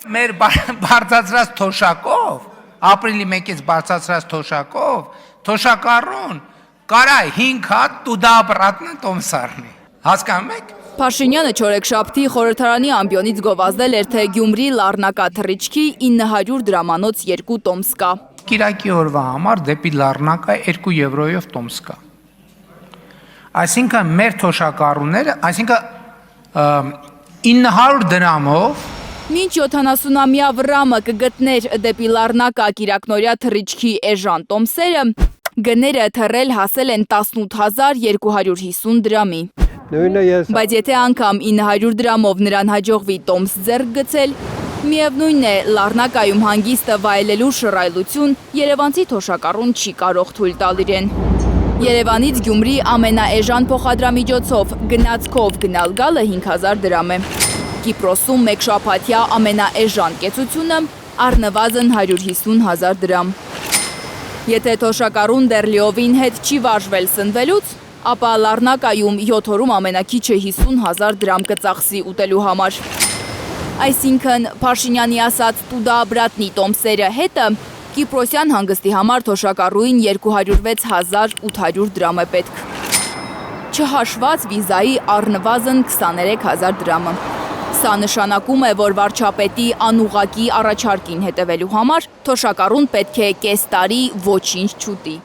Մեր բարձրացրած թոշակով, ապրիլի 1-ից բարձրացրած թոշակառուն կարա 5 հատ տուդա обратно տոմսարնի։ Հասկանում եք։ Փաշինյանը չորեքշաբթի խորհրդարանի ամբիոնից գովազդել էր, թե Գյումրի Լառնակա թռիչքի 900 դրամանոց 2 տոմս կա։ Կիրակի օրվա համար դեպի Լառնակա 2 եվրոյով տոմս կա։ Այսինքն մեր թոշակառուները, այսինքն 900 դրամով Մինչ 70-ամյա Վրամը կգտներ դեպի Լառնակա կիրակնորյա թռիչքի էժան տոմսերը, գները թռել հասել են 18250 դրամի։ Բայց եթե անգամ 900 դրամով նրան հաջողվի տոմս ձեռք գցել, միևնույն է Լառնակայում հանգիստը վայելելու շռայլություն երևանցի թոշակառուն չի կարող թույլ տալ իրեն։ Երևանից Գյումրի ամենաէժան փոխադրամիջոցով գնացքով գնալ գալը 5000 դրամ է։ Կիպրոսում մեկ շաբաթյա ամենաէժան կեցությունը առնվազն 150,000 դրամ։ Եթե թոշակառուն դեռ լիովին հետ չի վարժվել սնվելուց, ապա Լառնակայում 7 օրում ամենաքիչը 50,000 դրամ կծախսի ուտելու համար։ Այսինքն Փաշինյանի ասած տուդա обратно տոմսերը հետը Կիպրոսյան հանգստի համար թոշակառուին 206,800 դրամ է պետք։ Չհաշված վիզայի առնվազն 23,000 դրամը։ Սա նշանակում է, որ վարչապետի անուղղակի առաջարկին հետևելու համար թոշակառուն պետք է կես տարի ոչինչ չուտի։